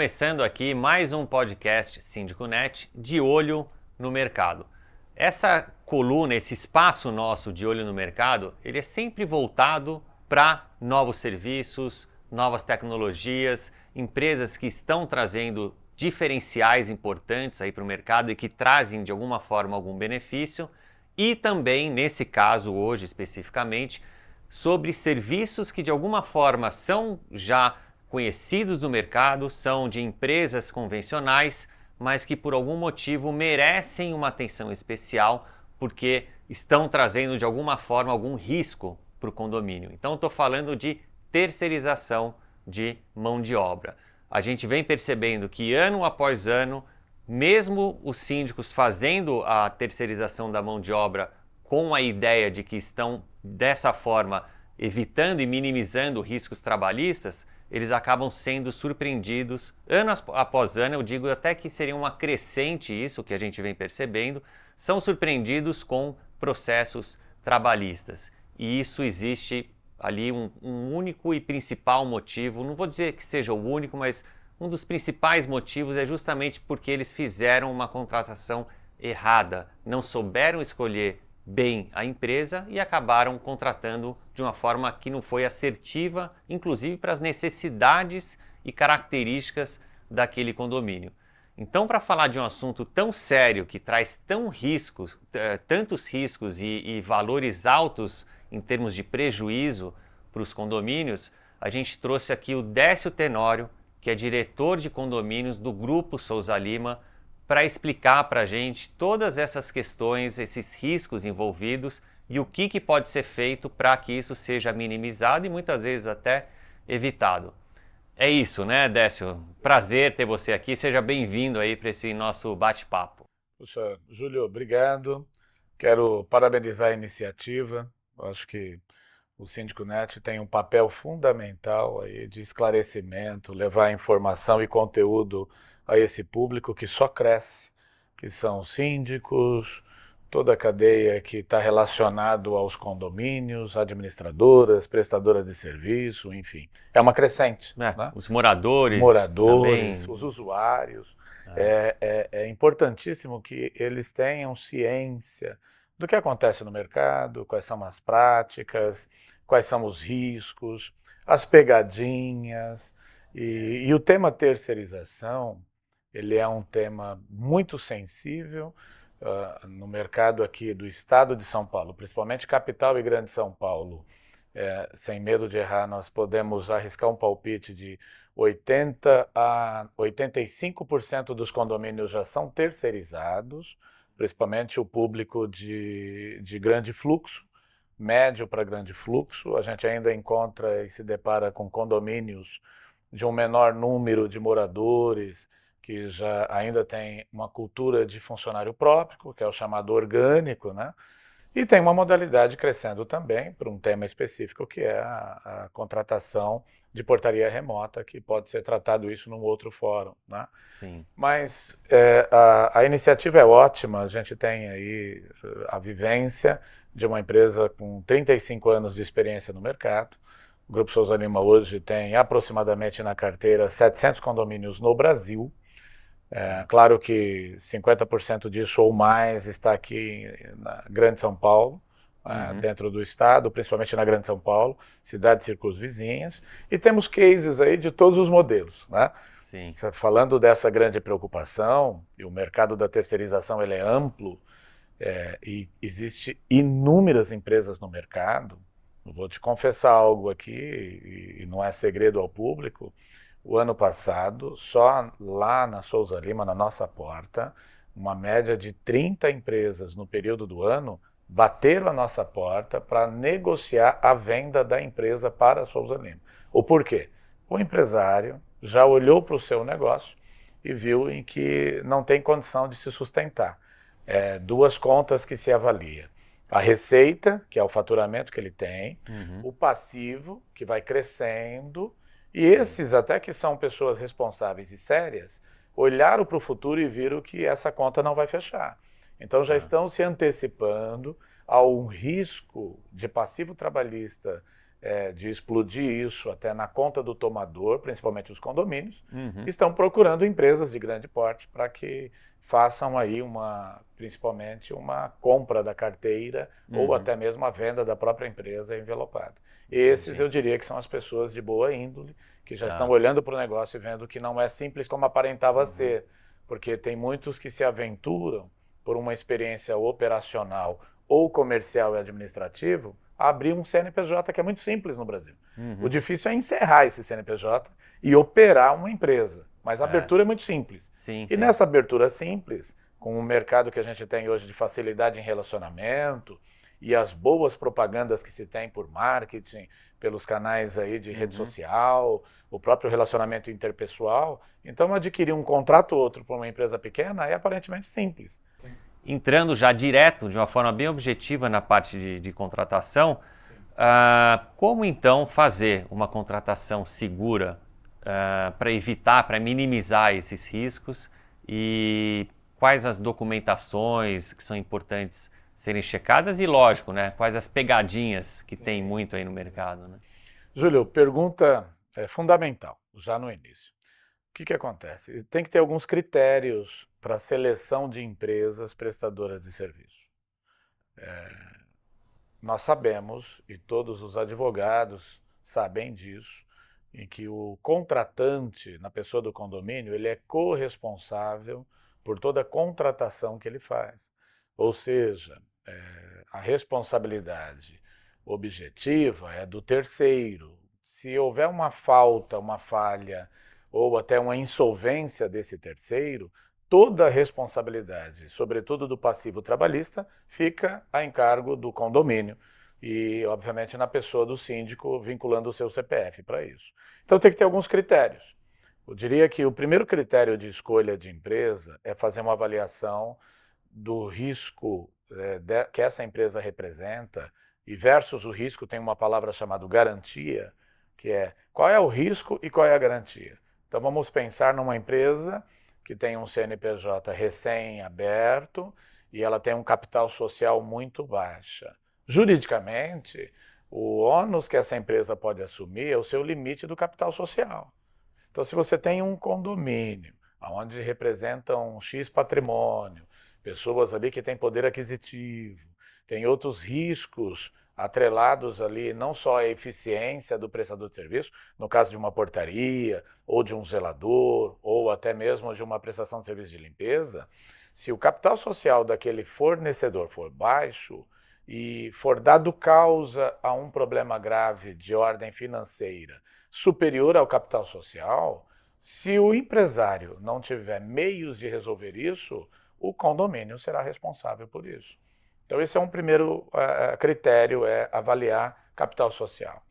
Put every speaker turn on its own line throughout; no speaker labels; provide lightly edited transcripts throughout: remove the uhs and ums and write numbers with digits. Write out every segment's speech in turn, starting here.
começando aqui mais um podcast SíndicoNet de olho no mercado. Essa coluna, esse espaço nosso de olho no mercado, ele é sempre voltado para novos serviços, novas tecnologias, empresas que estão trazendo diferenciais importantes aí para o mercado e que trazem de alguma forma algum benefício, e também, nesse caso hoje especificamente, sobre serviços que de alguma forma são já conhecidos do mercado, são de empresas convencionais, mas que por algum motivo merecem uma atenção especial porque estão trazendo de alguma forma algum risco para o condomínio. Então estou falando de terceirização de mão de obra. A gente vem percebendo que ano após ano, mesmo os síndicos fazendo a terceirização da mão de obra com a ideia de que estão dessa forma evitando e minimizando riscos trabalhistas, eles acabam sendo surpreendidos ano após ano. Eu digo até que seria uma crescente isso que a gente vem percebendo, são surpreendidos com processos trabalhistas. E isso existe ali um único e principal motivo, não vou dizer que seja o único, mas um dos principais motivos é justamente porque eles fizeram uma contratação errada, não souberam escolher bem a empresa e acabaram contratando de uma forma que não foi assertiva, inclusive para as necessidades e características daquele condomínio. Então, para falar de um assunto tão sério, que traz tantos riscos e valores altos em termos de prejuízo para os condomínios, a gente trouxe aqui o Décio Tenório, que é diretor de condomínios do Grupo Souza Lima, para explicar para a gente todas essas questões, esses riscos envolvidos e o que pode ser feito para que isso seja minimizado e muitas vezes até evitado. É isso, né, Décio? Prazer ter você aqui. Seja bem-vindo aí para esse nosso bate-papo.
Puxa, Júlio, obrigado. Quero parabenizar a iniciativa. Eu acho que o SíndicoNet tem um papel fundamental aí de esclarecimento, levar informação e conteúdo a esse público que só cresce, que são os síndicos, toda a cadeia que está relacionado aos condomínios, administradoras, prestadoras de serviço, enfim. É uma crescente, né?
Os moradores
Moradores,
também.
os usuários. É importantíssimo que eles tenham ciência do que acontece no mercado, quais são as práticas, quais são os riscos, as pegadinhas. E o tema terceirização, ele é um tema muito sensível no mercado aqui do estado de São Paulo, principalmente capital e grande São Paulo. Sem medo de errar, nós podemos arriscar um palpite de 80 a 85% dos condomínios já são terceirizados, principalmente o público de grande fluxo, médio para grande fluxo. A gente ainda encontra e se depara com condomínios de um menor número de moradores, que já ainda tem uma cultura de funcionário próprio, que é o chamado orgânico, né? E tem uma modalidade crescendo também para um tema específico, que é a contratação de portaria remota, que pode ser tratado isso num outro fórum, né?
Sim.
Mas a iniciativa é ótima, a gente tem aí a vivência de uma empresa com 35 anos de experiência no mercado. O Grupo Souza Lima hoje tem aproximadamente na carteira 700 condomínios no Brasil. Claro que 50% disso ou mais está aqui na Grande São Paulo, dentro do estado, principalmente na Grande São Paulo, cidades circunvizinhas, e temos cases aí de todos os modelos, né?
Sim.
Falando dessa grande preocupação, e o mercado da terceirização ele é amplo, e existe inúmeras empresas no mercado. Eu vou te confessar algo aqui, e não é segredo ao público. O ano passado, só lá na Souza Lima, na nossa porta, uma média de 30 empresas no período do ano bateram a nossa porta para negociar a venda da empresa para a Souza Lima. O porquê? O empresário já olhou para o seu negócio e viu em que não tem condição de se sustentar. Duas contas que se avalia. A receita, que é o faturamento que ele tem, o passivo, que vai crescendo, e esses, até que são pessoas responsáveis e sérias, olharam para o futuro e viram que essa conta não vai fechar. Então já estão se antecipando a um risco de passivo trabalhista de explodir isso até na conta do tomador, principalmente os condomínios, estão procurando empresas de grande porte para que façam aí principalmente uma compra da carteira ou até mesmo a venda da própria empresa envelopada. Esses eu diria que são as pessoas de boa índole, que já estão olhando para o negócio e vendo que não é simples como aparentava ser, porque tem muitos que se aventuram por uma experiência operacional ou comercial e administrativo, a abrir um CNPJ que é muito simples no Brasil. O difícil é encerrar esse CNPJ e operar uma empresa, mas a abertura é muito simples.
Sim,
nessa abertura simples, com o mercado que a gente tem hoje de facilidade em relacionamento e as boas propagandas que se tem por marketing, pelos canais aí de rede social, o próprio relacionamento interpessoal, então adquirir um contrato ou outro para uma empresa pequena é aparentemente simples.
Entrando já direto, de uma forma bem objetiva na parte de contratação, como então fazer uma contratação segura para evitar, para minimizar esses riscos e quais as documentações que são importantes serem checadas e, lógico, né, quais as pegadinhas que tem muito aí no mercado, né?
Júlio, pergunta fundamental, já no início. O que acontece? Tem que ter alguns critérios para a seleção de empresas prestadoras de serviço. Nós sabemos, e todos os advogados sabem disso, em que o contratante, na pessoa do condomínio, ele é corresponsável por toda a contratação que ele faz. Ou seja, a responsabilidade objetiva é do terceiro. Se houver uma falta, uma falha ou até uma insolvência desse terceiro, toda a responsabilidade, sobretudo do passivo trabalhista, fica a encargo do condomínio e, obviamente, na pessoa do síndico, vinculando o seu CPF para isso. Então tem que ter alguns critérios. Eu diria que o primeiro critério de escolha de empresa é fazer uma avaliação do risco que essa empresa representa e versus o risco tem uma palavra chamada garantia, que é qual é o risco e qual é a garantia. Então vamos pensar numa empresa que tem um CNPJ recém-aberto e ela tem um capital social muito baixa. Juridicamente, o ônus que essa empresa pode assumir é o seu limite do capital social. Então, se você tem um condomínio, onde representam um X patrimônio, pessoas ali que têm poder aquisitivo, tem outros riscos atrelados ali, não só à eficiência do prestador de serviço, no caso de uma portaria, ou de um zelador, ou até mesmo de uma prestação de serviço de limpeza, se o capital social daquele fornecedor for baixo e for dado causa a um problema grave de ordem financeira superior ao capital social, se o empresário não tiver meios de resolver isso, o condomínio será responsável por isso. Então esse é um primeiro critério, é avaliar capital social.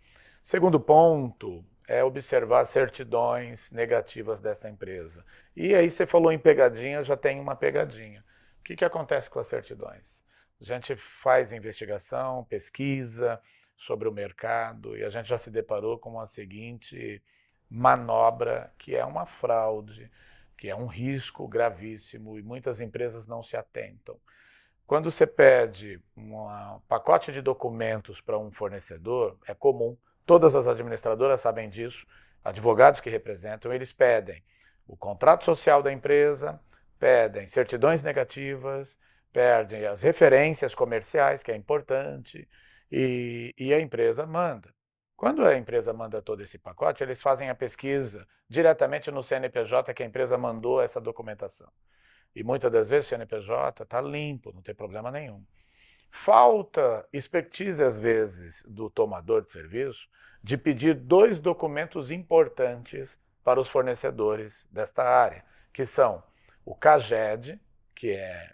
Segundo ponto é observar certidões negativas dessa empresa. E aí você falou em pegadinha, já tem uma pegadinha. O que acontece com as certidões? A gente faz investigação, pesquisa sobre o mercado e a gente já se deparou com a seguinte manobra, que é uma fraude, que é um risco gravíssimo e muitas empresas não se atentam. Quando você pede um pacote de documentos para um fornecedor, é comum, todas as administradoras sabem disso, advogados que representam, eles pedem o contrato social da empresa, pedem certidões negativas, pedem as referências comerciais, que é importante, e a empresa manda. Quando a empresa manda todo esse pacote, eles fazem a pesquisa diretamente no CNPJ que a empresa mandou essa documentação. E muitas das vezes o CNPJ está limpo, não tem problema nenhum. Falta expertise, às vezes, do tomador de serviço de pedir 2 documentos importantes para os fornecedores desta área, que são o CAGED, que é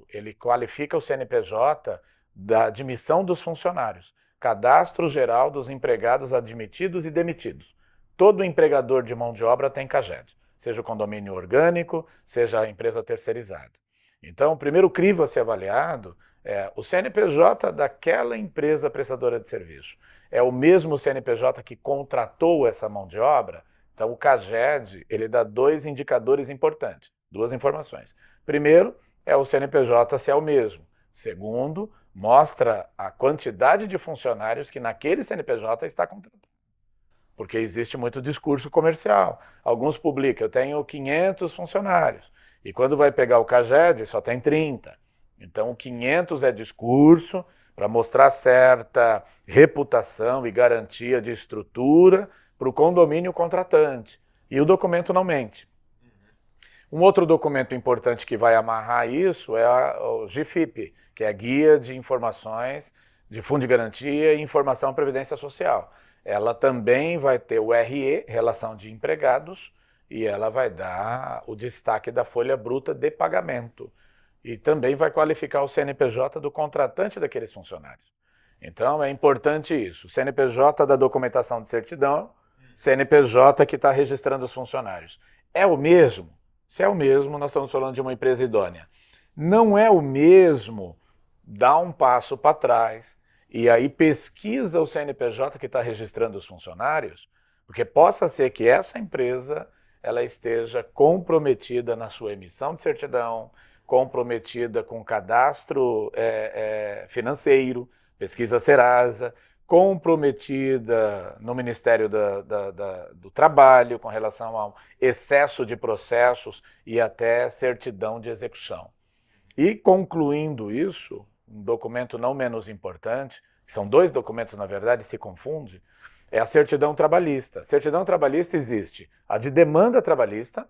ele qualifica o CNPJ da admissão dos funcionários, Cadastro Geral dos Empregados Admitidos e Demitidos. Todo empregador de mão de obra tem CAGED, seja o condomínio orgânico, seja a empresa terceirizada. Então, o primeiro crivo a ser avaliado é o CNPJ daquela empresa prestadora de serviço. É o mesmo CNPJ que contratou essa mão de obra? Então, o CAGED, ele dá 2 indicadores importantes, 2 informações. Primeiro, é o CNPJ se é o mesmo. Segundo, mostra a quantidade de funcionários que naquele CNPJ está contratando. Porque existe muito discurso comercial. Alguns publicam, eu tenho 500 funcionários. E quando vai pegar o CAGED, só tem 30. Então, o 500 é discurso para mostrar certa reputação e garantia de estrutura para o condomínio contratante. E o documento não mente. Um outro documento importante que vai amarrar isso é o GFIP, que é a Guia de Informações de Fundo de Garantia e Informação à Previdência Social. Ela também vai ter o RE, Relação de Empregados, e ela vai dar o destaque da folha bruta de pagamento. E também vai qualificar o CNPJ do contratante daqueles funcionários. Então é importante isso. CNPJ da documentação de certidão, CNPJ que está registrando os funcionários. É o mesmo? Se é o mesmo, nós estamos falando de uma empresa idônea. Não é o mesmo, dá um passo para trás e aí pesquisa o CNPJ que está registrando os funcionários, porque possa ser que essa empresa ela esteja comprometida na sua emissão de certidão, comprometida com cadastro financeiro, pesquisa Serasa, comprometida no Ministério do Trabalho com relação ao excesso de processos e até certidão de execução. E concluindo isso, um documento não menos importante, que são dois documentos na verdade, se confunde, é a certidão trabalhista. Certidão trabalhista existe a de demanda trabalhista,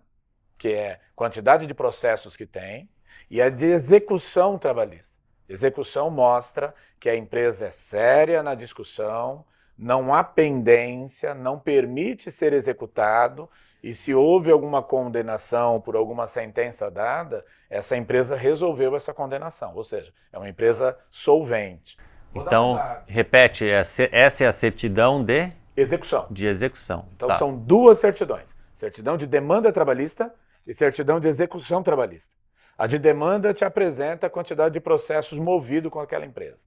que é quantidade de processos que tem, e a de execução trabalhista. Execução mostra que a empresa é séria na discussão, não há pendência, não permite ser executado e se houve alguma condenação por alguma sentença dada, essa empresa resolveu essa condenação, ou seja, é uma empresa solvente.
Então, repete, essa é a certidão de
execução.
De execução.
Então são duas certidões, certidão de demanda trabalhista e certidão de execução trabalhista. A de demanda te apresenta a quantidade de processos movidos com aquela empresa.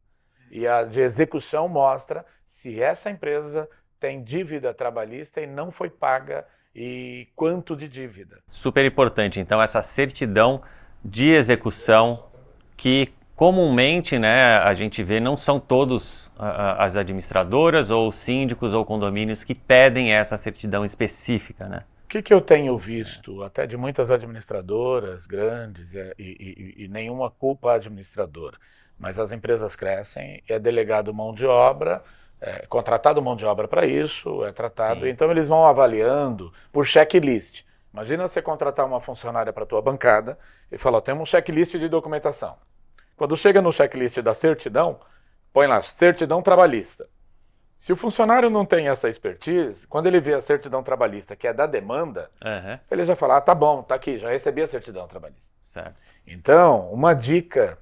E a de execução mostra se essa empresa tem dívida trabalhista e não foi paga e quanto de dívida.
Super importante, então, essa certidão de execução que comumente, né, a gente vê, não são todos as administradoras ou síndicos ou condomínios que pedem essa certidão específica, né?
O que eu tenho visto, até de muitas administradoras grandes, e nenhuma culpa administradora, mas as empresas crescem, é delegado mão de obra, contratado mão de obra para isso, é tratado,
Sim.
Então eles vão avaliando por checklist. Imagina você contratar uma funcionária para a tua bancada e falar, temos um checklist de documentação. Quando chega no checklist da certidão, põe lá, certidão trabalhista. Se o funcionário não tem essa expertise, quando ele vê a certidão trabalhista, que é da demanda, ele já fala, tá bom, tá aqui, já recebi a certidão trabalhista.
Certo.
Então, uma dica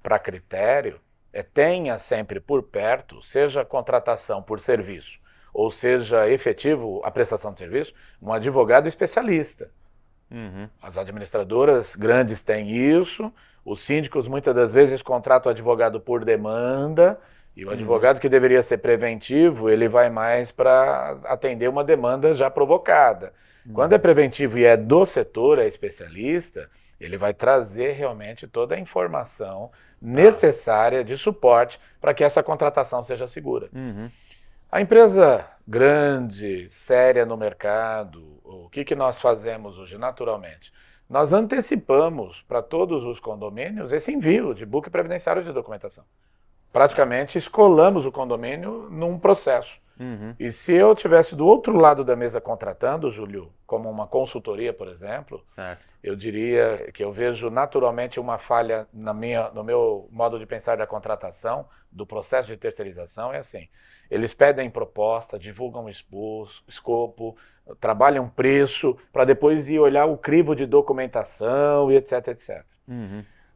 para critério é tenha sempre por perto, seja contratação por serviço, ou seja efetivo a prestação de serviço, um advogado especialista. As administradoras grandes têm isso, os síndicos muitas das vezes contratam o advogado por demanda, e o advogado que deveria ser preventivo, ele vai mais para atender uma demanda já provocada. Quando é preventivo e é do setor, é especialista, ele vai trazer realmente toda a informação necessária de suporte para que essa contratação seja segura. A empresa grande, séria no mercado, o que nós fazemos hoje naturalmente? Nós antecipamos para todos os condomínios esse envio de book previdenciário de documentação. Praticamente escolamos o condomínio num processo. E se eu estivesse do outro lado da mesa contratando, Júlio, como uma consultoria, por exemplo,
certo,
eu diria que eu vejo naturalmente uma falha no meu modo de pensar da contratação, do processo de terceirização, é assim. Eles pedem proposta, divulgam escopo, trabalham preço, para depois ir olhar o crivo de documentação e etc, etc.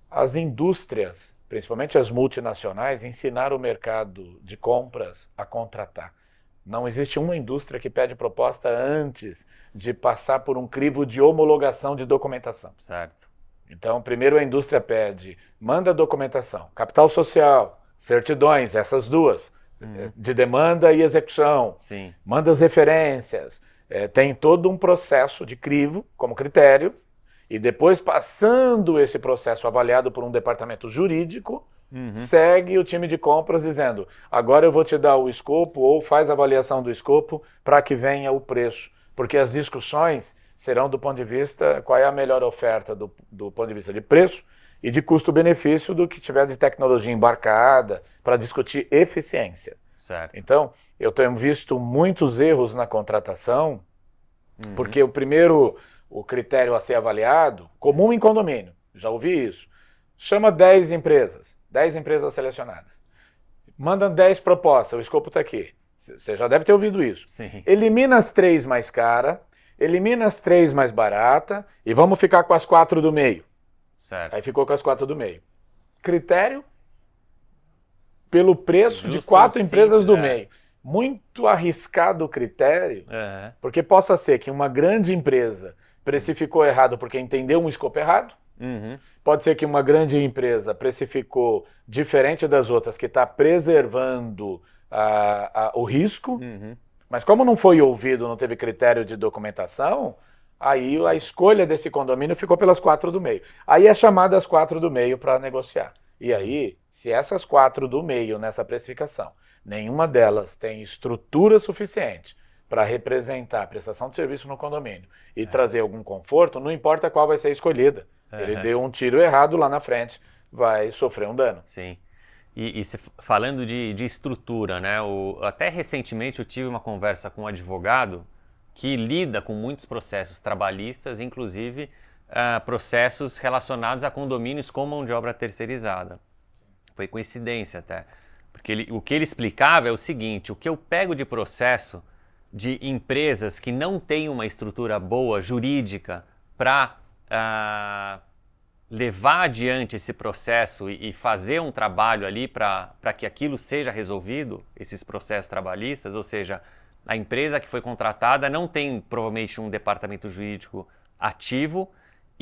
As indústrias, principalmente as multinacionais, ensinaram o mercado de compras a contratar. Não existe uma indústria que pede proposta antes de passar por um crivo de homologação de documentação.
certo.
Então, primeiro a indústria pede, manda documentação, capital social, certidões, essas duas, de demanda e execução,
Sim.
manda as referências, tem todo um processo de crivo como critério, e depois passando esse processo avaliado por um departamento jurídico, segue o time de compras dizendo, agora eu vou te dar o escopo ou faz a avaliação do escopo para que venha o preço. Porque as discussões serão do ponto de vista, qual é a melhor oferta do ponto de vista de preço e de custo-benefício do que tiver de tecnologia embarcada para discutir eficiência.
Certo.
Então, eu tenho visto muitos erros na contratação, porque o critério a ser avaliado, comum em condomínio, já ouvi isso, chama 10 empresas selecionadas, manda 10 propostas, o escopo está aqui, você já deve ter ouvido isso.
Sim.
Elimina as 3 mais caras, elimina as 3 mais baratas e vamos ficar com as 4 do meio.
Certo.
Aí ficou com as 4 do meio. Critério pelo preço de 4 empresas do meio. Muito arriscado o critério, porque possa ser que uma grande empresa precificou errado porque entendeu um escopo errado, pode ser que uma grande empresa precificou diferente das outras, que está preservando o risco, mas como não foi ouvido, não teve critério de documentação, aí a escolha desse condomínio ficou pelas 4 do meio. Aí é chamada as 4 do meio para negociar. E aí, se essas 4 do meio nessa precificação, nenhuma delas tem estrutura suficiente para representar a prestação de serviço no condomínio e trazer algum conforto, não importa qual vai ser escolhida. Ele deu um tiro errado lá na frente, vai sofrer um dano.
Sim. E falando de estrutura, né? Até recentemente eu tive uma conversa com um advogado que lida com muitos processos trabalhistas, inclusive processos relacionados a condomínios com mão de obra terceirizada. Foi coincidência até. Porque o que ele explicava é o seguinte, o que eu pego de processo de empresas que não têm uma estrutura boa, jurídica, para levar adiante esse processo e fazer um trabalho ali para que aquilo seja resolvido, esses processos trabalhistas, ou seja, a empresa que foi contratada não tem provavelmente um departamento jurídico ativo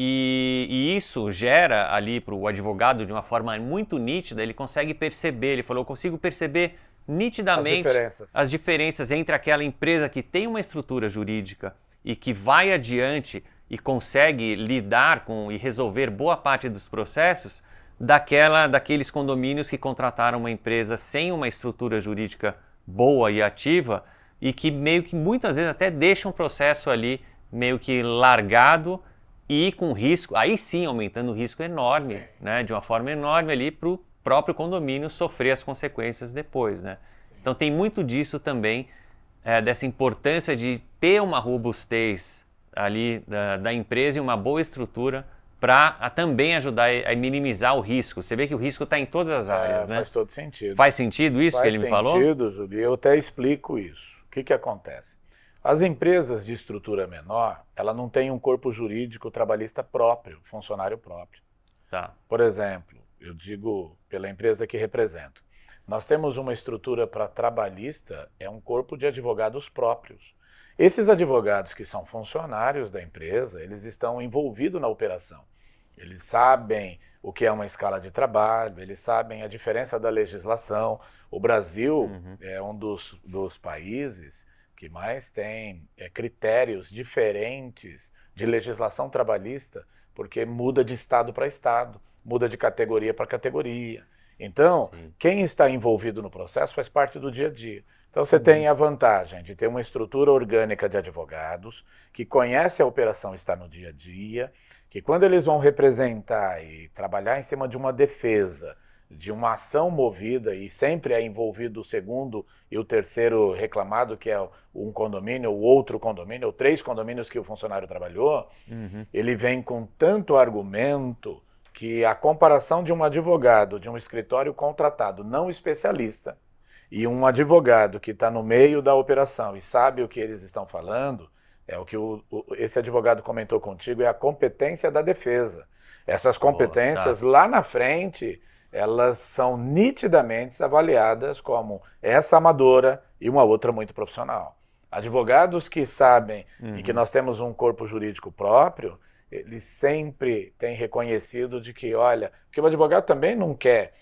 e isso gera ali para o advogado de uma forma muito nítida, ele consegue perceber, ele falou, eu consigo perceber nitidamente as diferenças entre aquela empresa que tem uma estrutura jurídica e que vai adiante e consegue lidar com e resolver boa parte dos processos daqueles condomínios que contrataram uma empresa sem uma estrutura jurídica boa e ativa e que meio que muitas vezes até deixam o processo ali meio que largado e com risco, aí sim aumentando o risco enorme, né, de uma forma enorme ali para o próprio condomínio sofrer as consequências depois, né? Então tem muito disso também, dessa importância de ter uma robustez ali da empresa e uma boa estrutura para também ajudar a minimizar o risco. Você vê que o risco está em todas as áreas, né?
Faz todo sentido.
Faz sentido isso que ele me falou?
Faz sentido, Júlio. Eu até explico isso. O que acontece? As empresas de estrutura menor, ela não tem um corpo jurídico trabalhista próprio, funcionário próprio.
Tá.
Por exemplo, eu digo pela empresa que represento, nós temos uma estrutura para trabalhista, é um corpo de advogados próprios. Esses advogados que são funcionários da empresa, eles estão envolvidos na operação. Eles sabem o que é uma escala de trabalho, eles sabem a diferença da legislação. O Brasil é um dos países que mais tem critérios diferentes de legislação trabalhista, porque muda de estado para estado, muda de categoria para categoria. Então, quem está envolvido no processo faz parte do dia a dia. Então, você tem a vantagem de ter uma estrutura orgânica de advogados, que conhece a operação, está no dia a dia, que quando eles vão representar e trabalhar em cima de uma defesa, de uma ação movida, e sempre é envolvido o segundo e o terceiro reclamado, que é um condomínio, ou outro condomínio, ou 3 condomínios que o funcionário trabalhou, ele vem com tanto argumento que a comparação de um advogado, de um escritório contratado não especialista, e um advogado que está no meio da operação e sabe o que eles estão falando, é o que esse advogado comentou contigo, é a competência da defesa. Essas competências lá na frente, elas são nitidamente avaliadas como essa amadora e uma outra muito profissional. Advogados que sabem e que nós temos um corpo jurídico próprio, eles sempre têm reconhecido de que, olha, porque o advogado também não quer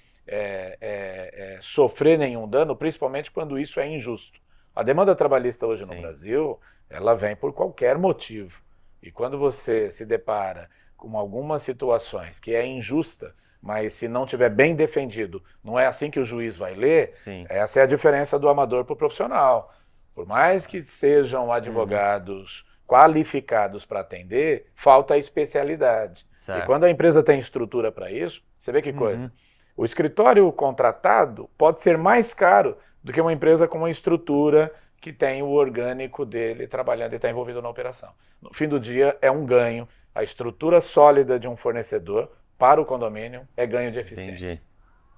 sofrer nenhum dano, principalmente quando isso é injusto. A demanda trabalhista hoje no Brasil, ela vem por qualquer motivo. E quando você se depara com algumas situações que é injusta, mas se não tiver bem defendido, não é assim que o juiz vai ler.
Sim.
Essa é a diferença do amador para o profissional. Por mais que sejam advogados qualificados para atender, falta a especialidade.
Certo.
E quando a empresa tem estrutura para isso, você vê que coisa. O escritório contratado pode ser mais caro do que uma empresa com uma estrutura que tem o orgânico dele trabalhando e está envolvido na operação. No fim do dia, é um ganho. A estrutura sólida de um fornecedor para o condomínio é ganho de eficiência.
Entendi.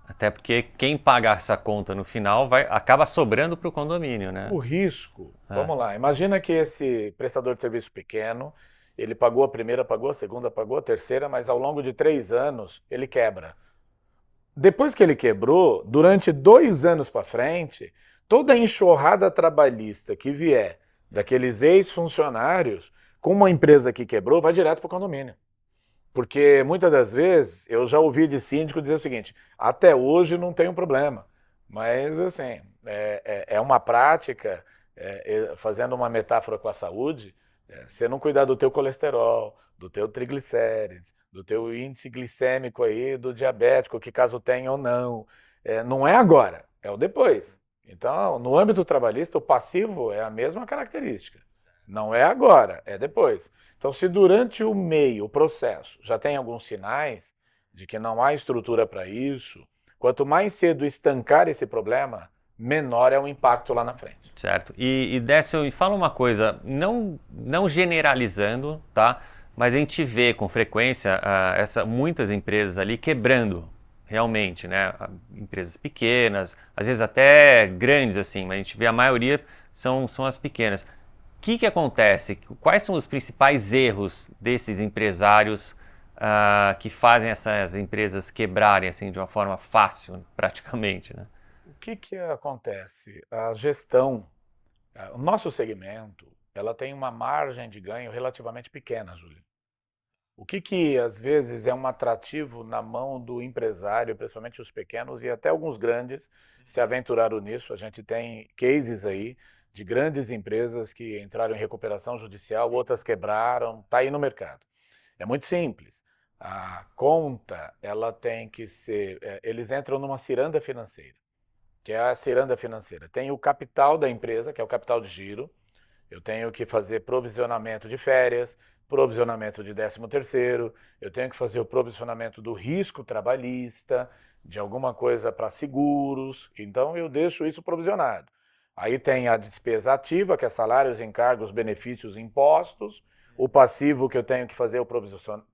Até porque quem paga essa conta no final acaba sobrando para o condomínio, né?
O risco, vamos lá, imagina que esse prestador de serviço pequeno, ele pagou a primeira, pagou a segunda, pagou a terceira, mas ao longo de 3 anos ele quebra. Depois que ele quebrou, durante 2 anos para frente, toda a enxurrada trabalhista que vier daqueles ex-funcionários com uma empresa que quebrou, vai direto para o condomínio. Porque muitas das vezes eu já ouvi de síndico dizer o seguinte: até hoje não tem um problema, mas assim, é uma prática, fazendo uma metáfora com a saúde, você não cuidar do teu colesterol, do teu triglicérides, do teu índice glicêmico aí, do diabético, que caso tenha ou não, não é agora, é o depois. Então, no âmbito trabalhista, o passivo é a mesma característica. Não é agora, é depois. Então, se durante o meio, o processo, já tem alguns sinais de que não há estrutura para isso, quanto mais cedo estancar esse problema, menor é o impacto lá na frente.
Certo. E Décio, me fala uma coisa, não generalizando, tá? Mas a gente vê com frequência muitas empresas ali quebrando, realmente, né? Empresas pequenas, às vezes até grandes, assim, mas a gente vê a maioria são as pequenas. O que acontece? Quais são os principais erros desses empresários que fazem essas empresas quebrarem assim, de uma forma fácil, praticamente, né?
O que acontece? A gestão, o nosso segmento, ela tem uma margem de ganho relativamente pequena, Júlio. O que às vezes é um atrativo na mão do empresário, principalmente os pequenos e até alguns grandes se aventuraram nisso. A gente tem cases aí de grandes empresas que entraram em recuperação judicial, outras quebraram, está aí no mercado. É muito simples. A conta, ela tem que ser, eles entram numa ciranda financeira, que é a ciranda financeira. Tem o capital da empresa, que é o capital de giro. Eu tenho que fazer provisionamento de férias, provisionamento de 13º, eu tenho que fazer o provisionamento do risco trabalhista, de alguma coisa para seguros, então eu deixo isso provisionado. Aí tem a despesa ativa, que é salários, encargos, benefícios, impostos, o passivo que eu tenho que fazer o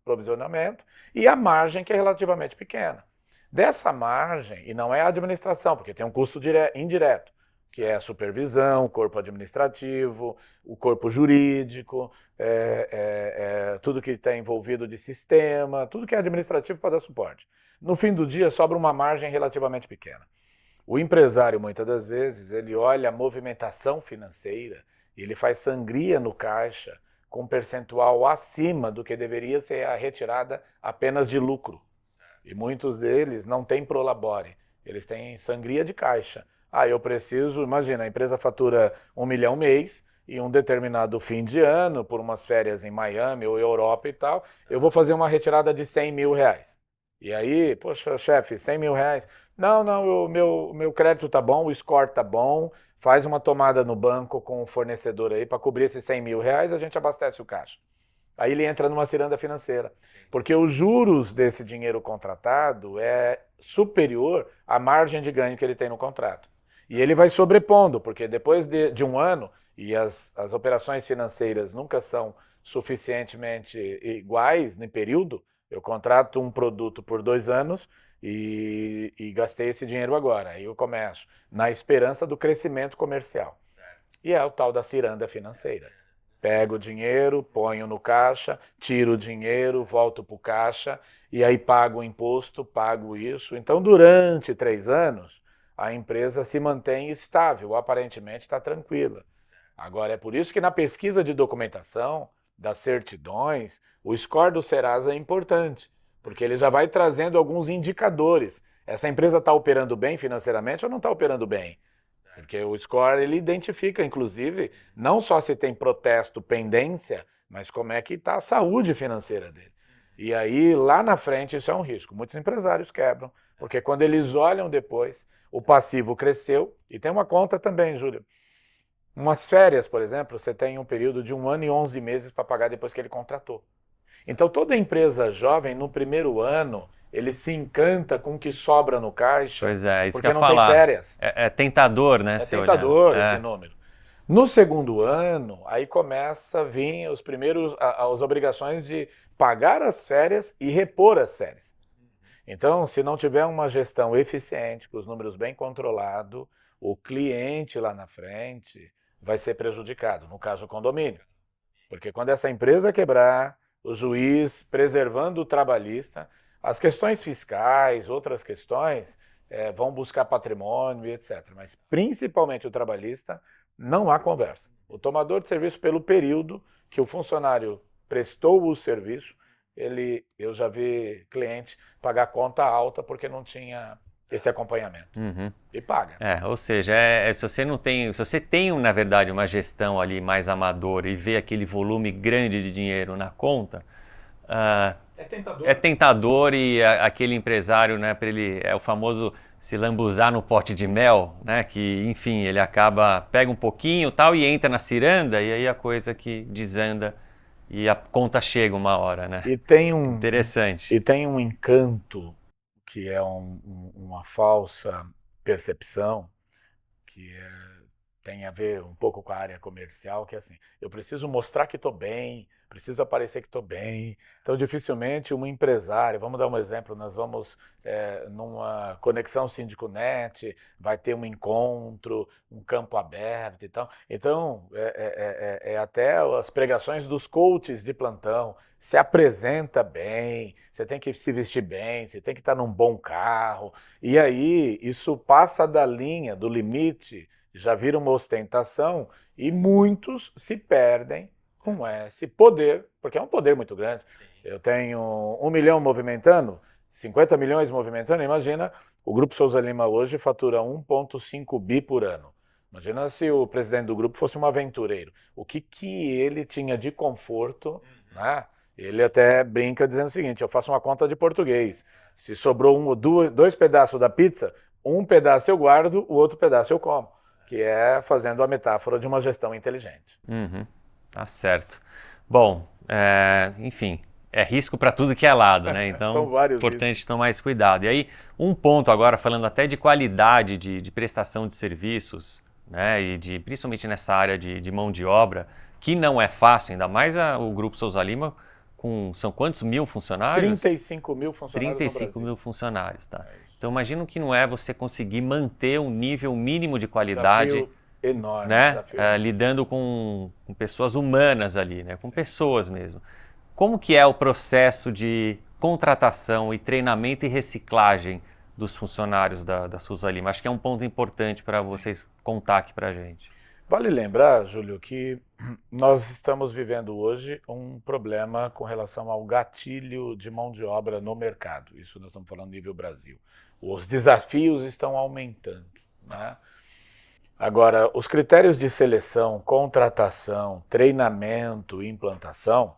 provisionamento e a margem que é relativamente pequena. Dessa margem, e não é a administração, porque tem um custo indireto, que é a supervisão, o corpo administrativo, o corpo jurídico, tudo que está envolvido de sistema, tudo que é administrativo para dar suporte. No fim do dia, sobra uma margem relativamente pequena. O empresário, muitas das vezes, ele olha a movimentação financeira e ele faz sangria no caixa com um percentual acima do que deveria ser a retirada apenas de lucro. E muitos deles não têm prolabore, eles têm sangria de caixa. Eu preciso, imagina, a empresa fatura 1 milhão mês e um determinado fim de ano, por umas férias em Miami ou Europa e tal, eu vou fazer uma retirada de 100 mil reais. E aí, poxa, chefe, 100 mil reais? Não, o meu crédito tá bom, o score tá bom, faz uma tomada no banco com o fornecedor aí para cobrir esses 100 mil reais, a gente abastece o caixa. Aí ele entra numa ciranda financeira, porque os juros desse dinheiro contratado é superior à margem de ganho que ele tem no contrato. E ele vai sobrepondo, porque depois de um ano, e as operações financeiras nunca são suficientemente iguais no período, eu contrato um produto por 2 anos e gastei esse dinheiro agora. Aí eu começo na esperança do crescimento comercial. E é o tal da ciranda financeira. Pego o dinheiro, ponho no caixa, tiro o dinheiro, volto para o caixa e aí pago o imposto, pago isso. Então, durante 3 anos, a empresa se mantém estável, aparentemente está tranquila. Agora, é por isso que na pesquisa de documentação, das certidões, o score do Serasa é importante, porque ele já vai trazendo alguns indicadores. Essa empresa está operando bem financeiramente ou não está operando bem? Porque o score ele identifica, inclusive, não só se tem protesto, pendência, mas como é que está a saúde financeira dele. E aí, lá na frente, isso é um risco. Muitos empresários quebram, porque quando eles olham depois, o passivo cresceu. E tem uma conta também, Júlio. Umas férias, por exemplo, você tem um período de 1 ano e 11 meses para pagar depois que ele contratou. Então, toda empresa jovem, no primeiro ano, ele se encanta com o que sobra no caixa,
Pois é, isso que eu
porque
ia
não tem
falar.
férias.
É tentador, né,
É
se olhar.
tentador esse número. No segundo ano, aí começa a vir os primeiros, as obrigações de pagar as férias e repor as férias. Então, se não tiver uma gestão eficiente, com os números bem controlados, o cliente lá na frente vai ser prejudicado, no caso o condomínio. Porque quando essa empresa quebrar, o juiz preservando o trabalhista, as questões fiscais, outras questões, vão buscar patrimônio e etc. Mas principalmente o trabalhista, não há conversa. O tomador de serviço, pelo período que o funcionário prestou o serviço, eu já vi cliente pagar conta alta porque não tinha esse acompanhamento.
Uhum.
E paga.
Ou seja, se você não tem, se você tem, na verdade, uma gestão ali mais amadora e vê aquele volume grande de dinheiro na conta,
tentador.
é tentador e aquele empresário, né, para ele é o famoso se lambuzar no pote de mel, né, que enfim ele pega um pouquinho tal e entra na ciranda e aí a coisa que desanda e a conta chega uma hora, né?
E tem um,
Interessante.
e tem um encanto que é uma falsa percepção, que tem a ver um pouco com a área comercial, que é assim, eu preciso mostrar que estou bem, preciso aparecer que estou bem. Então, dificilmente um empresário, vamos dar um exemplo, nós vamos numa conexão síndico-net, vai ter um encontro, um campo aberto e tal. Então, até as pregações dos coaches de plantão, se apresenta bem, você tem que se vestir bem, você tem que estar num bom carro, e aí isso passa da linha, do limite, já vira uma ostentação e muitos se perdem com esse poder, porque é um poder muito grande. Eu tenho 1 milhão movimentando, 50 milhões movimentando, imagina, o Grupo Souza Lima hoje fatura 1,5 bi por ano. Imagina se o presidente do grupo fosse um aventureiro. O que ele tinha de conforto, né? Ele até brinca dizendo o seguinte, eu faço uma conta de português. Se sobrou dois pedaços da pizza, um pedaço eu guardo, o outro pedaço eu como, que é fazendo a metáfora de uma gestão inteligente.
Uhum, tá certo. Bom, enfim, é risco para tudo que é lado, né? Então,
São vários
importante
riscos.
tomar mais cuidado. E aí, um ponto agora, falando até de qualidade de prestação de serviços, né? E principalmente nessa área de mão de obra, que não é fácil, ainda mais o Grupo Souza Lima, são quantos mil funcionários?
35 mil funcionários
35
no Brasil.
mil funcionários, tá? Então, imagino que não é você conseguir manter um nível mínimo de qualidade,
Desafio enorme,
né?
desafio enorme.
Lidando com pessoas humanas ali, né? Com pessoas mesmo. Como que é o processo de contratação e treinamento e reciclagem dos funcionários da Souza Lima? Acho que é um ponto importante para vocês contar aqui para a gente.
Vale lembrar, Júlio, que nós estamos vivendo hoje um problema com relação ao gatilho de mão de obra no mercado. Isso nós estamos falando nível Brasil. Os desafios estão aumentando, né? Agora, os critérios de seleção, contratação, treinamento e implantação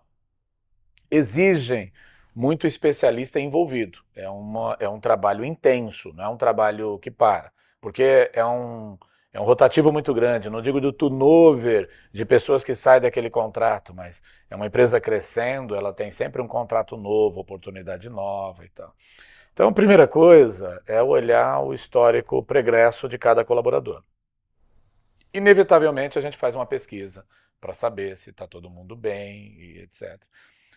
exigem muito especialista envolvido. É um trabalho intenso, não é um trabalho que para, porque é um rotativo muito grande. Não digo do turnover de pessoas que saem daquele contrato, mas é uma empresa crescendo, ela tem sempre um contrato novo, oportunidade nova e tal. Então, a primeira coisa é olhar o histórico pregresso de cada colaborador. Inevitavelmente, a gente faz uma pesquisa para saber se está todo mundo bem e etc.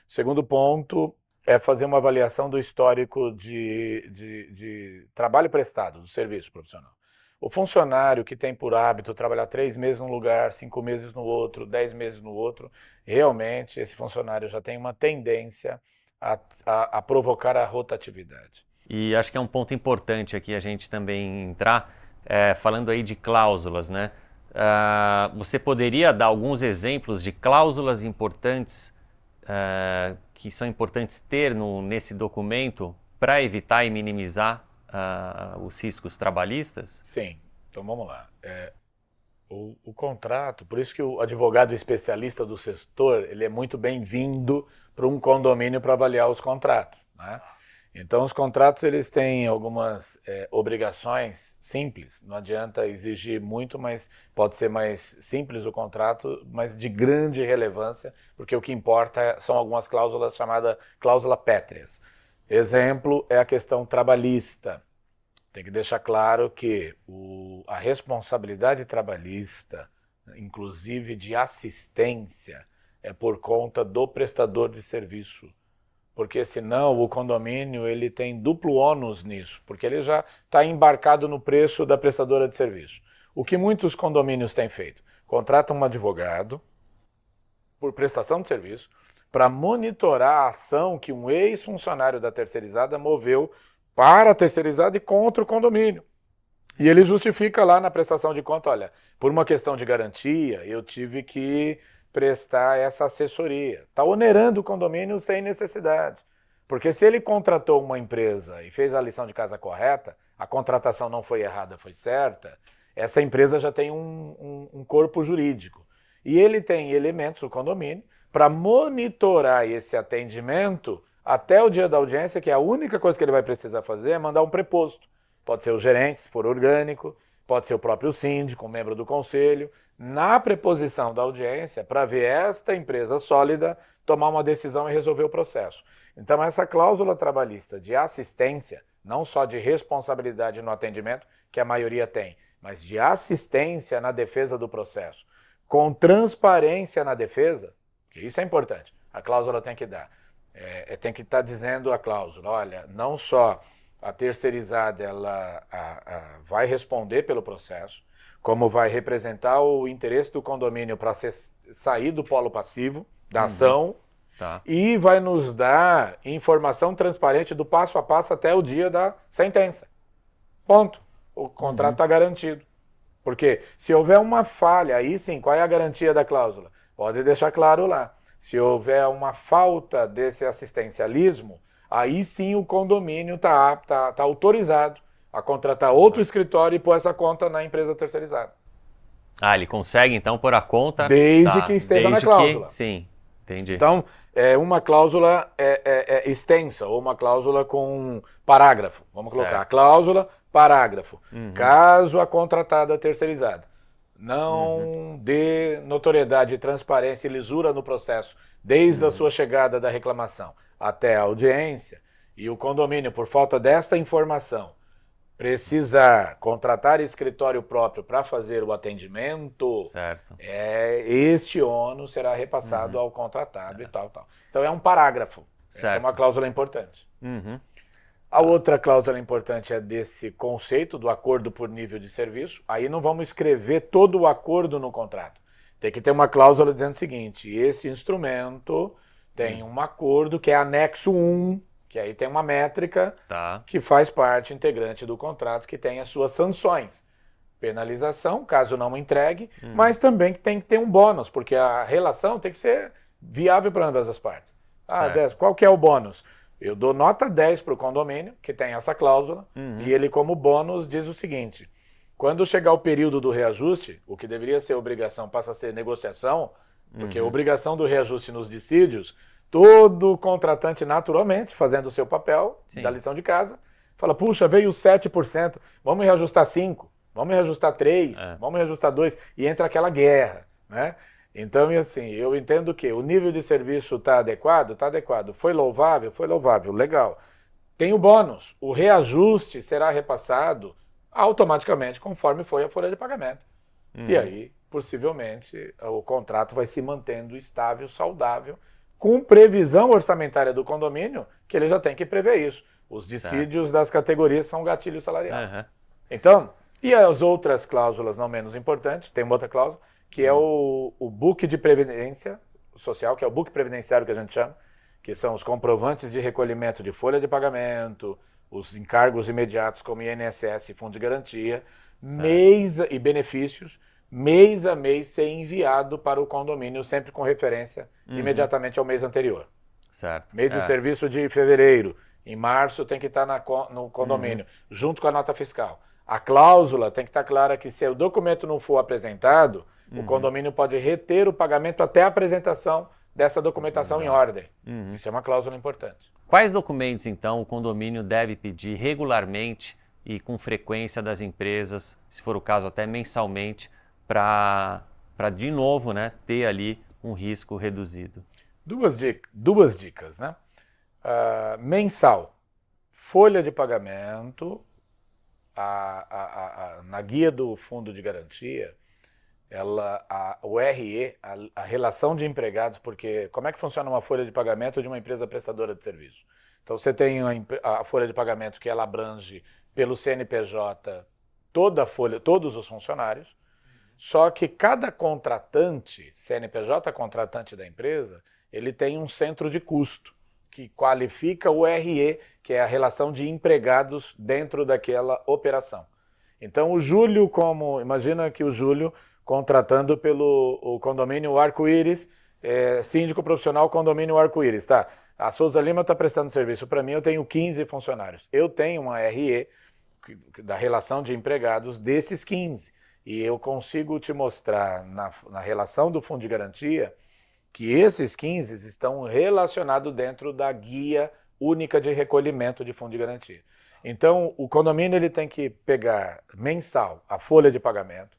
O segundo ponto é fazer uma avaliação do histórico de trabalho prestado, do serviço profissional. O funcionário que tem por hábito trabalhar 3 meses num lugar, 5 meses no outro, 10 meses no outro, realmente esse funcionário já tem uma tendência a provocar a rotatividade.
E acho que é um ponto importante aqui a gente também entrar, falando aí de cláusulas, né? Você poderia dar alguns exemplos de cláusulas importantes que são importantes ter nesse documento para evitar e minimizar os riscos trabalhistas?
Sim, então vamos lá. O contrato, por isso que o advogado especialista do setor, ele é muito bem-vindo para um condomínio para avaliar os contratos, né? Então, os contratos eles têm algumas obrigações simples. Não adianta exigir muito, mas pode ser mais simples o contrato, mas de grande relevância, porque o que importa são algumas cláusulas chamadas cláusula pétreas. Exemplo é a questão trabalhista. Tem que deixar claro que a responsabilidade trabalhista, inclusive de assistência, é por conta do prestador de serviço. Porque senão o condomínio ele tem duplo ônus nisso, porque ele já está embarcado no preço da prestadora de serviço. O que muitos condomínios têm feito? Contratam um advogado por prestação de serviço para monitorar a ação que um ex-funcionário da terceirizada moveu para a terceirizada e contra o condomínio. E ele justifica lá na prestação de conta, olha, por uma questão de garantia, eu tive que prestar essa assessoria. Está onerando o condomínio sem necessidade. Porque se ele contratou uma empresa e fez a lição de casa correta, a contratação não foi errada, foi certa, essa empresa já tem um corpo jurídico. E ele tem elementos, o condomínio, para monitorar esse atendimento até o dia da audiência, que a única coisa que ele vai precisar fazer é mandar um preposto. Pode ser o gerente, se for orgânico, pode ser o próprio síndico, um membro do conselho, na preposição da audiência, para ver esta empresa sólida tomar uma decisão e resolver o processo. Então, essa cláusula trabalhista de assistência, não só de responsabilidade no atendimento, que a maioria tem, mas de assistência na defesa do processo, com transparência na defesa, que isso é importante, a cláusula tem que dar. Tem que estar dizendo a cláusula, olha, não só a terceirizada ela vai responder pelo processo, como vai representar o interesse do condomínio para sair do polo passivo da ação,
Tá.
e vai nos dar informação transparente do passo a passo até o dia da sentença. Ponto. O contrato está garantido. Porque se houver uma falha, aí sim, qual é a garantia da cláusula? Pode deixar claro lá. Se houver uma falta desse assistencialismo, aí sim o condomínio tá autorizado a contratar outro escritório e pôr essa conta na empresa terceirizada.
Ah, ele consegue então pôr a conta...
Desde que esteja na cláusula.
Sim, entendi.
Então, é uma cláusula extensa, ou uma cláusula com parágrafo. Vamos colocar
Certo.
a cláusula, parágrafo. Caso a contratada terceirizada não dê notoriedade, transparência e lisura no processo, desde a sua chegada da reclamação até a audiência, e o condomínio, por falta desta informação, precisar contratar escritório próprio para fazer o atendimento,
Certo.
este ônus será repassado ao contratado e tal. Então é um parágrafo. Essa é
Certo.
uma cláusula importante.
Uhum.
A outra cláusula importante é desse conceito do acordo por nível de serviço. Aí não vamos escrever todo o acordo no contrato. Tem que ter uma cláusula dizendo o seguinte, esse instrumento tem um acordo que é anexo 1, que aí tem uma métrica
Tá.
que faz parte integrante do contrato, que tem as suas sanções. Penalização, caso não entregue, mas também tem que ter um bônus, porque a relação tem que ser viável para ambas as partes. Ah,
Certo.
10, qual que é o bônus? Eu dou nota 10 para o condomínio, que tem essa cláusula, e ele, como bônus, diz o seguinte: quando chegar o período do reajuste, o que deveria ser obrigação passa a ser negociação, porque a obrigação do reajuste nos dissídios, todo contratante, naturalmente, fazendo o seu papel
Sim.
da lição de casa, fala, puxa, veio 7%, vamos reajustar 5%, vamos reajustar 3%, vamos reajustar 2%, e entra aquela guerra, né? Então, e assim, eu entendo que o nível de serviço está adequado? Está adequado. Foi louvável? Foi louvável, legal. Tem o bônus, o reajuste será repassado automaticamente conforme foi a folha de pagamento. E aí, possivelmente, o contrato vai se mantendo estável, saudável, com previsão orçamentária do condomínio, que ele já tem que prever isso. Os dissídios das categorias são gatilho salarial.
Uhum.
Então, e as outras cláusulas não menos importantes, tem uma outra cláusula, que é o book de previdência social, que é o book previdenciário que a gente chama, que são os comprovantes de recolhimento de folha de pagamento, os encargos imediatos como INSS e fundo de garantia, e benefícios, mês a mês ser enviado para o condomínio, sempre com referência imediatamente ao mês anterior.
Certo.
Mês de serviço de fevereiro, em março tem que estar no condomínio, junto com a nota fiscal. A cláusula tem que estar clara que se o documento não for apresentado, o condomínio pode reter o pagamento até a apresentação dessa documentação em ordem. Isso é uma cláusula importante.
Quais documentos, então, o condomínio deve pedir regularmente e com frequência das empresas, se for o caso até mensalmente, para de novo, né, ter ali um risco reduzido?
Duas dicas, né? Mensal, folha de pagamento, na guia do fundo de garantia, o RE, a relação de empregados, porque como é que funciona uma folha de pagamento de uma empresa prestadora de serviço? Então você tem a folha de pagamento que ela abrange pelo CNPJ toda a folha, todos os funcionários, só que cada contratante, CNPJ contratante da empresa, ele tem um centro de custo que qualifica o RE, que é a relação de empregados dentro daquela operação. Então o Júlio, imagina que o Júlio contratando pelo o condomínio Arco-Íris, síndico profissional condomínio Arco-Íris, tá? A Souza Lima está prestando serviço para mim, eu tenho 15 funcionários. Eu tenho uma RE da relação de empregados desses 15. E eu consigo te mostrar na relação do fundo de garantia que esses 15 estão relacionados dentro da guia única de recolhimento de fundo de garantia. Então, o condomínio ele tem que pegar mensal a folha de pagamento,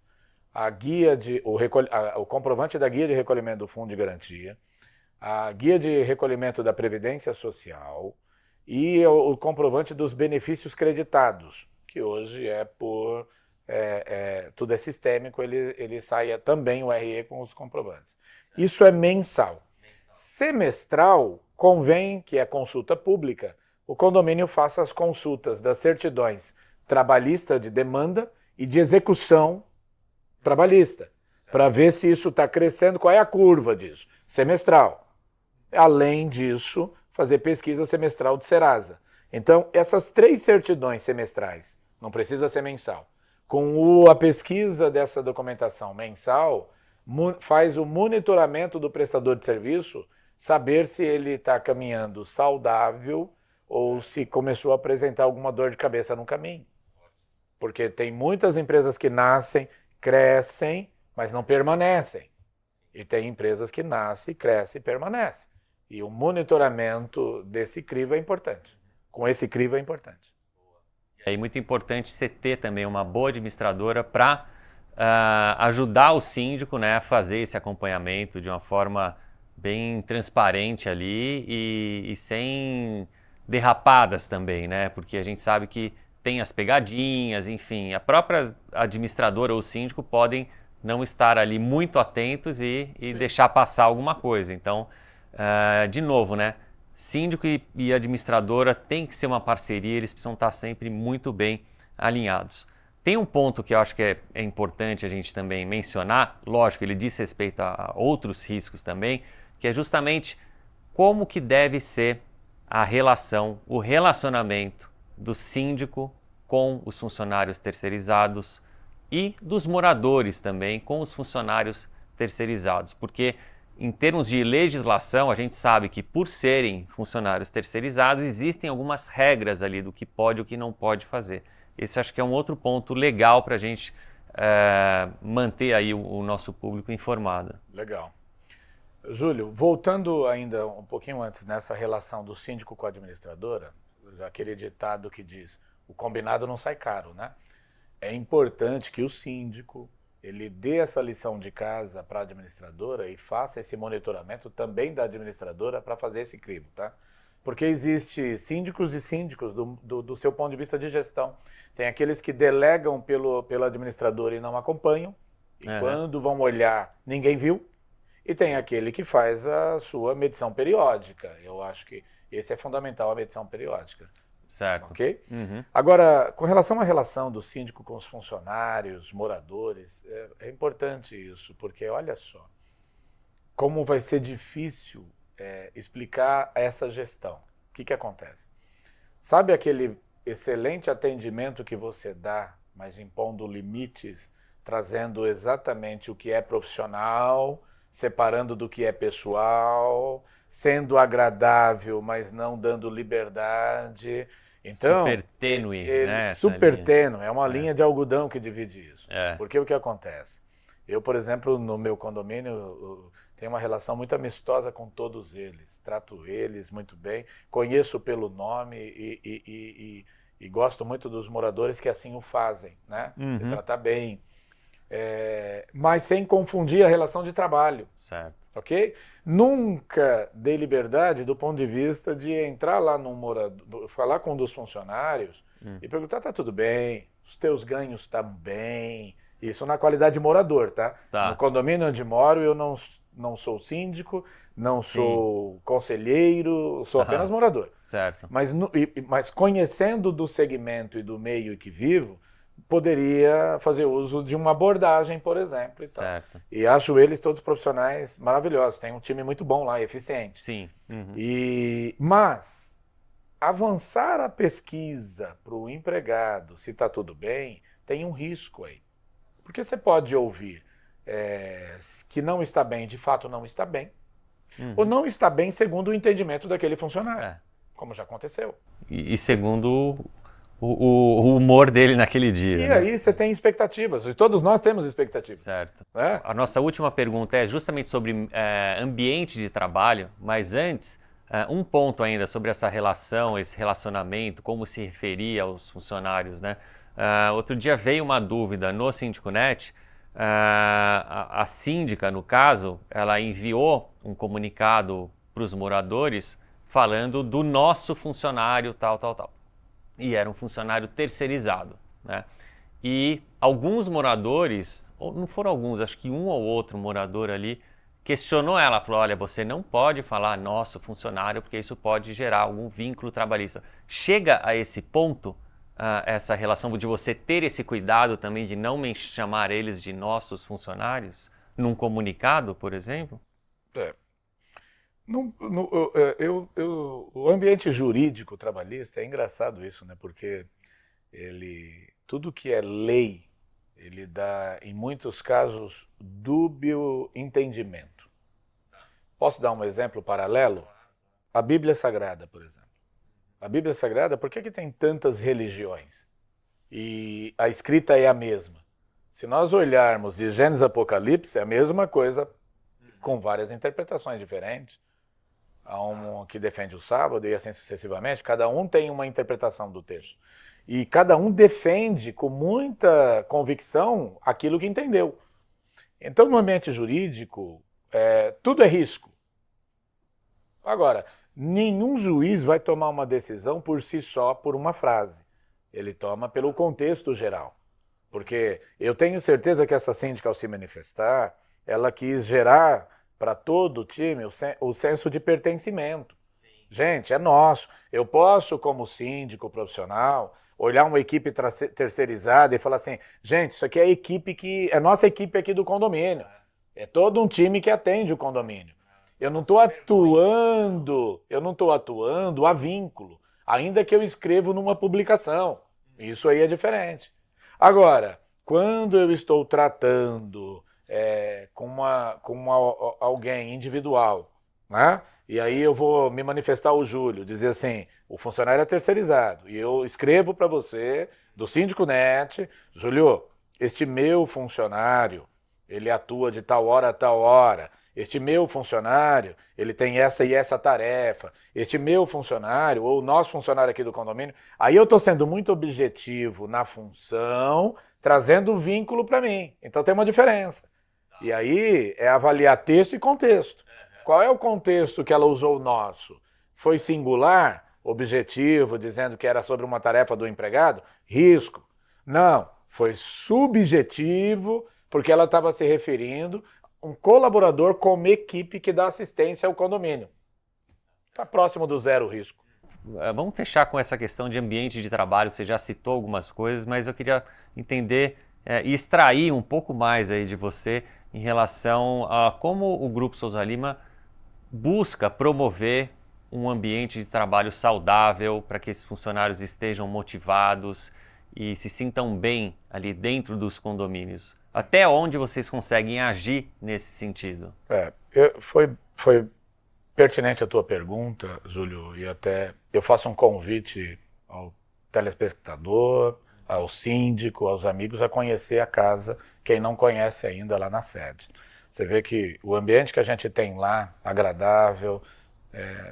o comprovante da guia de recolhimento do fundo de garantia, a guia de recolhimento da Previdência Social e o comprovante dos benefícios creditados, que hoje tudo é sistêmico, ele sai também o RE com os comprovantes. Isso é mensal. Semestral, convém que é consulta pública, o condomínio faça as consultas das certidões trabalhista de demanda e de execução trabalhista, para ver se isso está crescendo, qual é a curva disso, semestral. Além disso, fazer pesquisa semestral de Serasa. Então, essas 3 certidões semestrais, não precisa ser mensal, com a pesquisa dessa documentação mensal, faz o monitoramento do prestador de serviço, saber se ele está caminhando saudável ou se começou a apresentar alguma dor de cabeça no caminho. Porque tem muitas empresas que nascem, crescem, mas não permanecem. E tem empresas que nascem, crescem e permanecem. E o monitoramento desse crivo é importante. Com esse crivo é importante.
É muito importante você ter também uma boa administradora para ajudar o síndico, né, a fazer esse acompanhamento de uma forma bem transparente ali e sem derrapadas também, né? Porque a gente sabe que tem as pegadinhas, enfim, a própria administradora ou o síndico podem não estar ali muito atentos e deixar passar alguma coisa. Então, de novo, né? Síndico e administradora tem que ser uma parceria, eles precisam estar sempre muito bem alinhados. Tem um ponto que eu acho que é importante a gente também mencionar, lógico, ele diz respeito a outros riscos também, que é justamente como que deve ser a relação, o relacionamento do síndico com os funcionários terceirizados e dos moradores também com os funcionários terceirizados, porque em termos de legislação, a gente sabe que por serem funcionários terceirizados, existem algumas regras ali do que pode e o que não pode fazer. Esse acho que é um outro ponto legal para a gente manter aí o nosso público informado.
Legal. Júlio, voltando ainda um pouquinho antes nessa relação do síndico com a administradora, já aquele ditado que diz, o combinado não sai caro, né? É importante que o síndico ele dê essa lição de casa para a administradora e faça esse monitoramento também da administradora para fazer esse crivo, tá? Porque existe síndicos e síndicos do seu ponto de vista de gestão. Tem aqueles que delegam pelo administrador e não acompanham, e quando vão olhar, ninguém viu. E tem aquele que faz a sua medição periódica. Eu acho que esse é fundamental, a medição periódica.
Certo.
Ok? Agora, com relação à relação do síndico com os funcionários, moradores, é importante isso, porque olha só, como vai ser difícil explicar essa gestão. O que acontece? Sabe aquele excelente atendimento que você dá, mas impondo limites, trazendo exatamente o que é profissional, separando do que é pessoal, sendo agradável, mas não dando liberdade, Então,
super tênue, né?
Super
linha.
tênue, é uma linha de algodão que divide isso.
É.
Porque o que acontece? Eu, por exemplo, no meu condomínio, tenho uma relação muito amistosa com todos eles. Trato eles muito bem, conheço pelo nome e gosto muito dos moradores que assim o fazem, né? De tratar bem. Mas sem confundir a relação de trabalho.
Certo.
Ok? Nunca dei liberdade do ponto de vista de entrar lá num morador, falar com um dos funcionários e perguntar, tá tudo bem, os teus ganhos estão bem, isso na qualidade de morador, tá? No condomínio onde moro eu não sou síndico, não sou conselheiro, sou apenas morador.
Certo.
Mas conhecendo do segmento e do meio em que vivo, poderia fazer uso de uma abordagem, por exemplo. E acho eles todos profissionais maravilhosos. Tem um time muito bom lá, eficiente.
Sim.
Mas avançar a pesquisa para o empregado, se está tudo bem, tem um risco aí. Porque você pode ouvir que não está bem, de fato não está bem, ou não está bem segundo o entendimento daquele funcionário, como já aconteceu.
E segundo o humor dele naquele dia.
E aí você tem expectativas, e todos nós temos expectativas.
Certo.
Né?
A nossa última pergunta é justamente sobre ambiente de trabalho, mas antes, um ponto ainda sobre essa relação, esse relacionamento, como se referia aos funcionários, né? Outro dia veio uma dúvida no SíndicoNet, a síndica, no caso, ela enviou um comunicado para os moradores falando do nosso funcionário, tal. E era um funcionário terceirizado, né? E alguns moradores, ou não foram alguns, acho que um ou outro morador ali, questionou ela, falou, olha, você não pode falar nosso funcionário, porque isso pode gerar algum vínculo trabalhista. Chega a esse ponto, essa relação de você ter esse cuidado também de não chamar eles de nossos funcionários, num comunicado, por exemplo?
O ambiente jurídico trabalhista é engraçado isso, né? Porque tudo que é lei, ele dá, em muitos casos, dúbio entendimento. Posso dar um exemplo paralelo? A Bíblia Sagrada, por exemplo. A Bíblia Sagrada, por que tem tantas religiões? E a escrita é a mesma. Se nós olharmos de Gênesis a Apocalipse, é a mesma coisa, com várias interpretações diferentes. Há um que defende o sábado e assim sucessivamente. Cada um tem uma interpretação do texto. E cada um defende com muita convicção aquilo que entendeu. Então, no ambiente jurídico, tudo é risco. Agora, nenhum juiz vai tomar uma decisão por si só, por uma frase. Ele toma pelo contexto geral. Porque eu tenho certeza que essa síndica, ao se manifestar, ela quis gerar para todo o time o senso de pertencimento. Sim. Gente, é nosso. Eu posso, como síndico profissional, olhar uma equipe terceirizada e falar assim, gente, isso aqui é a equipe é nossa equipe aqui do condomínio. É todo um time que atende o condomínio. Eu não estou atuando a vínculo, ainda que eu escrevo numa publicação. Isso aí é diferente. Agora, quando eu estou tratando com alguém individual, né? E aí eu vou me manifestar ao Júlio, dizer assim, o funcionário é terceirizado, e eu escrevo para você, do SíndicoNet, Júlio, este meu funcionário, ele atua de tal hora a tal hora, este meu funcionário, ele tem essa e essa tarefa, este meu funcionário, ou o nosso funcionário aqui do condomínio, aí eu estou sendo muito objetivo na função, trazendo vínculo para mim, então tem uma diferença. E aí é avaliar texto e contexto. Qual é o contexto que ela usou o nosso? Foi singular, objetivo, dizendo que era sobre uma tarefa do empregado? Risco. Não, foi subjetivo, porque ela estava se referindo a um colaborador como equipe que dá assistência ao condomínio. Está próximo do zero risco.
Vamos fechar com essa questão de ambiente de trabalho. Você já citou algumas coisas, mas eu queria entender e extrair um pouco mais aí de você em relação a como o Grupo Souza Lima busca promover um ambiente de trabalho saudável para que esses funcionários estejam motivados e se sintam bem ali dentro dos condomínios. Até onde vocês conseguem agir nesse sentido?
Foi pertinente a tua pergunta, Júlio, e até eu faço um convite ao telespectador, ao síndico, aos amigos, a conhecer a casa, quem não conhece ainda lá na sede. Você vê que o ambiente que a gente tem lá, agradável,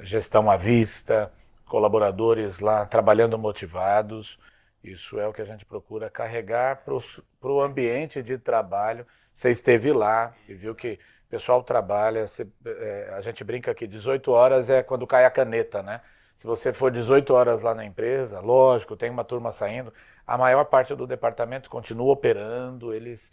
gestão à vista, colaboradores lá trabalhando motivados, isso é o que a gente procura carregar para o ambiente de trabalho. Você esteve lá e viu que o pessoal trabalha, a gente brinca que 18 horas é quando cai a caneta, né? Se você for 18 horas lá na empresa, lógico, tem uma turma saindo, a maior parte do departamento continua operando, eles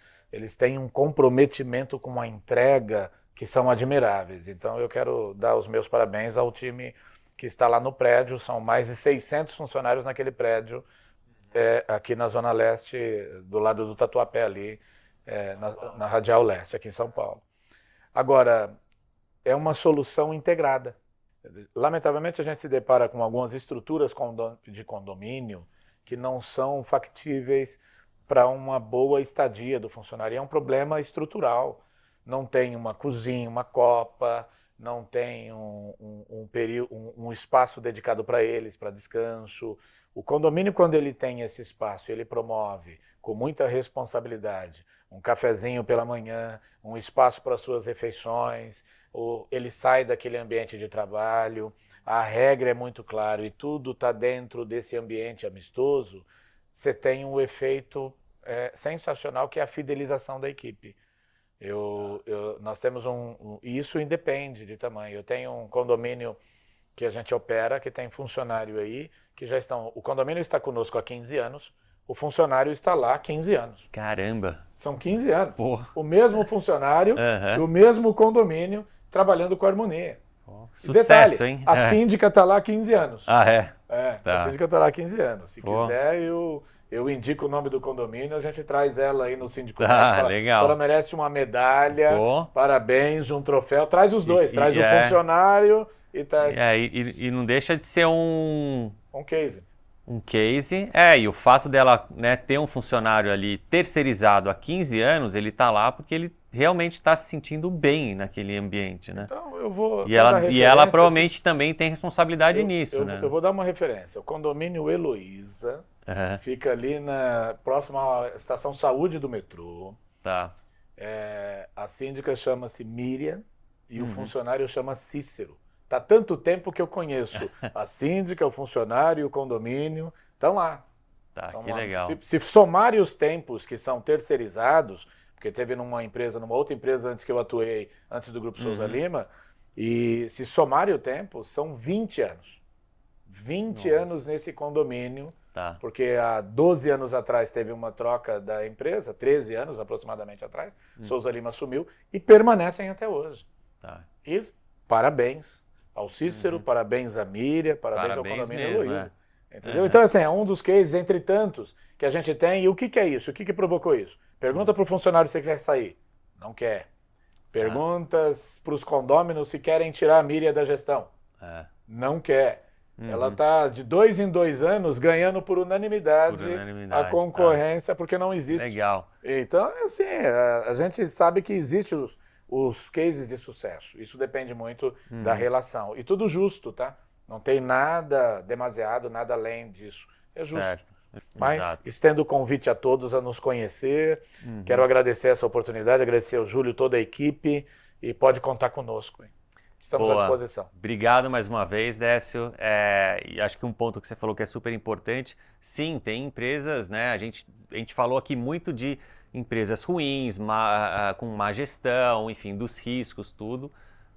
têm um comprometimento com a entrega que são admiráveis. Então eu quero dar os meus parabéns ao time que está lá no prédio, são mais de 600 funcionários naquele prédio, aqui na Zona Leste, do lado do Tatuapé ali, na Radial Leste, aqui em São Paulo. Agora, é uma solução integrada. Lamentavelmente, a gente se depara com algumas estruturas de condomínio que não são factíveis para uma boa estadia do funcionário. É um problema estrutural. Não tem uma cozinha, uma copa, não tem um espaço dedicado para eles, para descanso. O condomínio, quando ele tem esse espaço, ele promove com muita responsabilidade um cafezinho pela manhã, um espaço para suas refeições, ou ele sai daquele ambiente de trabalho, a regra é muito clara e tudo está dentro desse ambiente amistoso, você tem um efeito sensacional que é a fidelização da equipe. Nós temos e isso independe de tamanho. Eu tenho um condomínio que a gente opera, que tem funcionário aí, que já estão... O condomínio está conosco há 15 anos, o funcionário está lá há 15 anos.
Caramba!
São 15 anos.
Pô.
O mesmo funcionário e o mesmo condomínio trabalhando com harmonia.
Sucesso,
detalhe,
hein?
A síndica está lá há 15 anos.
Ah, é?
A síndica está lá há 15 anos. Se quiser, eu indico o nome do condomínio, a gente traz ela aí no síndico.
Legal.
Ela merece uma medalha, parabéns, um troféu. Traz os dois, traz o funcionário e traz...
E não deixa de ser um
case.
Um case, e o fato dela, né, ter um funcionário ali terceirizado há 15 anos, ele está lá porque ele realmente está se sentindo bem naquele ambiente, né?
Então eu vou...
E ela provavelmente também tem responsabilidade nisso, né?
Eu vou dar uma referência. O condomínio Heloísa fica ali próximo à estação Saúde do metrô.
Tá.
A síndica chama-se Miriam e o funcionário chama Cícero. Tá tanto tempo que eu conheço a síndica, o funcionário e o condomínio. Estão lá.
Tá, que legal.
Se somarem os tempos que são terceirizados, porque teve numa outra empresa antes que eu atuei, antes do Grupo Souza Lima, e se somarem o tempo, são 20 anos. 20 anos nesse condomínio, porque há 12 anos atrás teve uma troca da empresa, 13 anos aproximadamente atrás, Souza Lima assumiu, e permanecem até hoje.
Tá.
E parabéns ao Cícero, parabéns à Miriam, parabéns ao condomínio Heloísa. Entendeu? Então, assim, é um dos cases entre tantos que a gente tem. E o que é isso? O que provocou isso? Pergunta para o funcionário se quer sair. Não quer. Perguntas para os condôminos se querem tirar a Miriam da gestão. Não quer. Ela está de 2 em 2 anos ganhando por unanimidade a concorrência, porque não existe.
Legal.
Então, assim, a gente sabe que existem os cases de sucesso. Isso depende muito da relação. E tudo justo, tá? Não tem nada demasiado, nada além disso. É justo.
Certo.
Mas estendo o convite a todos a nos conhecer. Quero agradecer essa oportunidade, agradecer ao Júlio, toda a equipe, e pode contar conosco. Hein? Estamos à disposição.
Obrigado mais uma vez, Décio. E acho que um ponto que você falou que é super importante, sim, tem empresas, né? A gente falou aqui muito de empresas ruins, com má gestão, enfim, dos riscos, tudo.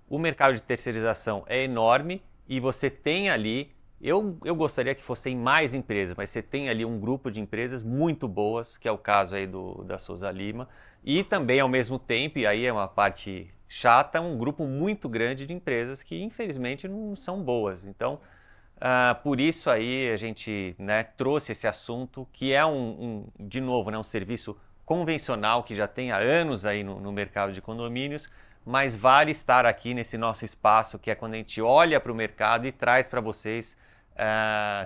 O mercado de terceirização é enorme e você tem ali, eu gostaria que fossem mais empresas, mas você tem ali um grupo de empresas muito boas, que é o caso aí da Souza Lima, e também ao mesmo tempo, e aí é uma parte chata, um grupo muito grande de empresas que infelizmente não são boas. Então, por isso aí a gente, né, trouxe esse assunto, que é de novo, né, um serviço convencional que já tem há anos aí no mercado de condomínios, mas vale estar aqui nesse nosso espaço, que é quando a gente olha para o mercado e traz para vocês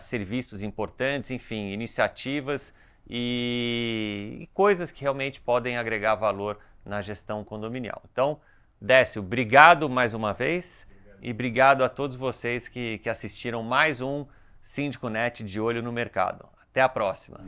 serviços importantes, enfim, iniciativas e coisas que realmente podem agregar valor na gestão condominial. Então, Décio, obrigado mais uma vez e obrigado a todos vocês que assistiram mais um Síndico Net de olho no mercado. Até a próxima!